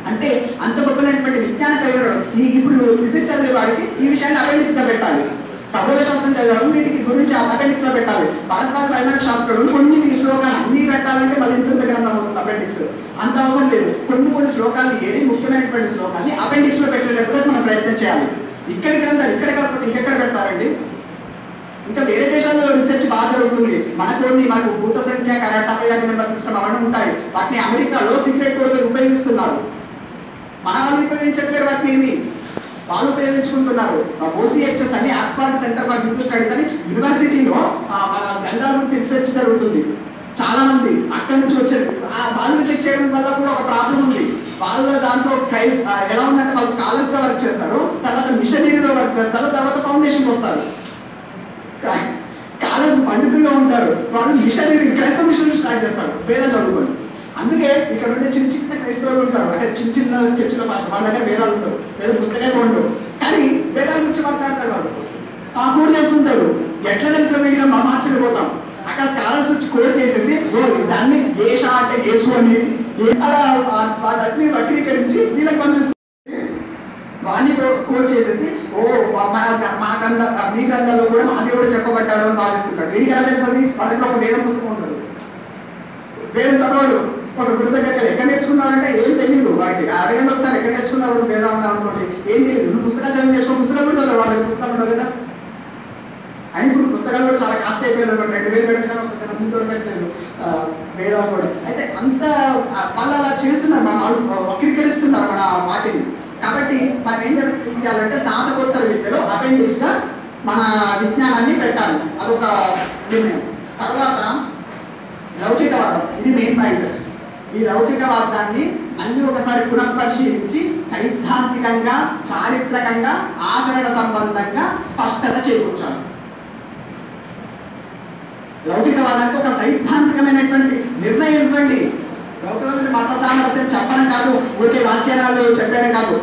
అంటే అంత గొప్పనటువంటి విజ్ఞాన కలిగినాడు. ఇప్పుడు ఫిజిక్స్ చదివే వాడికి ఈ విషయాన్ని అపెండిక్స్ గా పెట్టాలి. ఖగోళ శాస్త్రం చదివాడు వీటికి గురించి అపెండిక్స్ లో పెట్టాలి. భరద్వాజ వైమానిక శాస్త్రుడు కొన్ని శ్లోకాలు అన్ని పెట్టాలంటే మళ్ళీ ఇంత గ్రంథం అవుతుంది అపెండిక్స్. అంత అవసరం లేదు. కొన్ని శ్లోకాలు ఏవి ముఖ్యమైనటువంటి శ్లోకాన్ని అపెండిక్స్ లో పెట్టేటప్పుడు మనం ప్రయత్నం చేయాలి. ఇక్కడ గ్రంథాలు ఇక్కడ కాకపోతే ఇంకెక్కడ పెడతారండి? ఇంకా వేరే దేశాల్లో రీసెర్చ్ బాగా జరుగుతుంది. మనకు భూత సంఖ్య కరెక్ట్ నెంబర్ సిస్టమ్ అవన్నీ ఉంటాయి. వాటిని అమెరికాలో సీక్రెట్ కోడ్గా ఉపయోగిస్తున్నారు. మన వాళ్ళు ఉపయోగించట్లేరు వాటిని, ఏమి వాళ్ళు ఉపయోగించుకుంటున్నారు. OCHS అని Oxford centre for Hindu studies అని యూనివర్సిటీలో మన గ్రంథాల గురించి రీసెర్చ్ జరుగుతుంది. చాలా మంది అక్కడి నుంచి వచ్చారు. వాళ్ళు రీసెర్చ్ చేయడం వల్ల కూడా ఒక ప్రాబ్లం ఉంది. వాళ్ళ దాంట్లో ఎలా ఉందంటే వాళ్ళు స్కాలర్స్ గా వర్క్ చేస్తారు, తర్వాత మిషనరీలో వర్క్ చేస్తారు, తర్వాత ఫౌండేషన్కి వస్తారు. స్కాలర్స్ పండితులుగా ఉంటారు, వాళ్ళు క్రైస్తవ మిషనరీ స్టార్ట్ చేస్తారు వేదాలు చదువుకొని. అందుకే ఇక్కడ ఉండే చిన్న క్రైస్తవులు ఉంటారు, అంటే చిన్న చర్చిలో వాళ్ళ దగ్గర వేదాలు ఉంటారు, వేరే పుస్తకాలు ఉండవు, కానీ వేదాల గురించి మాట్లాడతాడు వాడు. కోడ్ చేస్తుంటాడు. ఎట్లా తెలిసిన వీడియో మనం ఆశ్చర్యపోతాం. అక్కడ స్కాలర్స్ వచ్చి కోడ్ చేసేసి దాన్ని ఏష అంటే యేసు అని వాటిని వక్రీకరించి వీళ్ళకి పంపిస్తుంది. వాడిని కోడ్ చేసేసి మీ గ్రంథాల్లో కూడా మా దేవుడు చెప్పబడ్డాడు అని వాదిస్తుంటాడు. వీడికి ఎలా తెలుస్తుంది? వాళ్ళ దగ్గర ఒక వేదం పుస్తకం ఉంటుంది, వేదం చదవడు. ఒక గుడి దగ్గర ఎక్కడ నేర్చుకున్నారంటే ఏం తెలియదు వాడికి. అడగండి ఒకసారి ఎక్కడ నేర్చుకున్నారు వేదం అంతా అనుకోండి, ఏం తెలియదు. నువ్వు పుస్తకాలు చదివి చేసుకో, పుస్తకాలు కూడా చదవాలి, వాళ్ళ పుస్తకాలు ఉండవు కదా. అని ఇప్పుడు పుస్తకాలు కూడా చాలా కాస్ట్ అయిపోయారు. 2000 పెడుతున్నారు, పెట్టలేదు వేదాలు కూడా. అయితే అంత వాళ్ళు అలా చేస్తున్నారు, మన వాళ్ళు వక్రీకరిస్తున్నారు మన వాటిని. కాబట్టి మనం ఏం చేయాలంటే స్నాతకోత్తర విద్యలో అపెండిక్స్ గా మన విజ్ఞానాన్ని పెట్టాలి. అదొక నిర్ణయం. తర్వాత లౌకికవాదం, ఇది మెయిన్ పాయింట్. ఈ లౌకికవాదాన్ని అన్ని ఒకసారి పునఃపరిశీలించి సైద్ధాంతికంగా, చారిత్రకంగా, ఆచరణ సంబంధంగా స్పష్టత చేకూర్చాలి. లౌకికవాదానికి ఒక సైద్ధాంతికమైనటువంటి నిర్ణయం ఇవ్వండి. లౌకికవాదులు మత సామరస్యం చెప్పడం కాదు, ఊరికే వాక్యాలు చెప్పడం కాదు.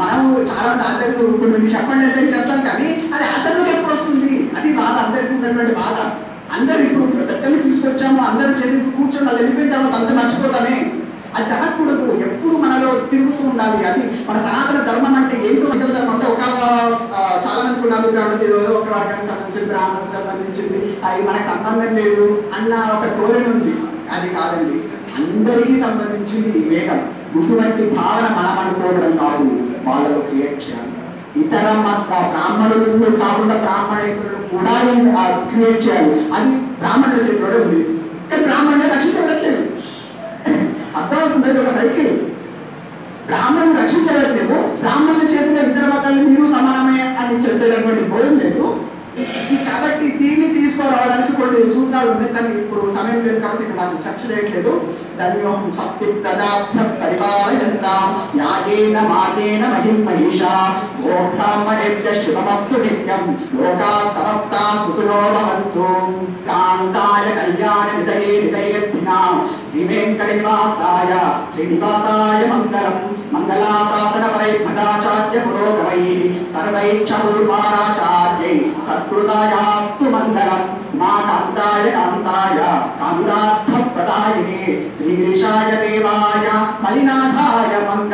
మనము చాలా మంది అందరూ ఇప్పుడు మీరు చెప్పండి అంటే చెప్తాం, కానీ అది ఆచరణకు ఎప్పుడు వస్తుంది? అది బాధ, అందరికీ ఉన్నటువంటి బాధ. అందరూ ఇప్పుడు పెద్దలు తీసుకొచ్చాము, అందరూ చేసి కూర్చొని వాళ్ళు వెళ్ళిపోయిన తర్వాత అంతా మర్చిపోతానే. అది జరగకూడదు, ఎప్పుడు మనలో తిరుగుతూ ఉండాలి. అది మన సనాతన ధర్మం అంటే ఏంటో. హిందూ ధర్మం అంటే ఒక చాలా మంది కులాభిప్రాయం ఏదో ఒక వర్గానికి సంబంధించింది, బ్రాహ్మణులకు సంబంధించింది, అది మనకు సంబంధం లేదు అన్న ఒక ధోరణి ఉంది. అది కాదండి, అందరికీ సంబంధించింది ఈ వేదం. ఇటువంటి భావన మనం అనుకోవడం కాదు, వాళ్ళలో క్రియేట్ చేయాలి. ఇతర మత బ్రాహ్మణులు కాకుండా బ్రాహ్మణేతరులు కూడా క్రియేట్ చేయాలి. అది బ్రాహ్మణుల చేతిలోనే ఉంది, కానీ బ్రాహ్మణులు రక్షించబడట్లేదు. అర్థమవుతుంది, అది ఒక సైకిల్. బ్రాహ్మణులు రక్షించబడట్లేదు, బ్రాహ్మణుల చేతిలో ఇతర మతాలు మీరు సమానమే అని చెప్పేటటువంటి బోధం లేదు. కాబట్టి దీన్ని తీసుకురావడానికి కొన్ని సూత్రాలు ఉన్నాయి, కానీ ఇప్పుడు సమయం లేదు కాబట్టి నాకు చర్చ చేయట్లేదు. ధన్యోహం స్వస్తి ప్రజాభ్య పరిపాలయంతాం న్యాయేన మార్గేణ మహిం మహిషా గోబ్రాహ్మణేభ్య శుభమస్తు నిత్యం లోకా సమస్తా సుఖినో భవంతు. కాంతాయ కళ్యాణ నిదయే నిదయేర్ధినాం శ్రీ వెంకట నివాసాయ శ్రీనివాసాయ మంగళం. మంగళాశాసన పరైర్మదాచార్య పురోగమైః సర్వైక్షపూర్వారాచార్యై సత్కృతాయాస్తు మంగళం. మా కాంతాయ కాంతాయ కామిదార్థ ప్రదాయినే శ్రీగిరీశాయ దేవాయ మలినాథాయ మంగళం.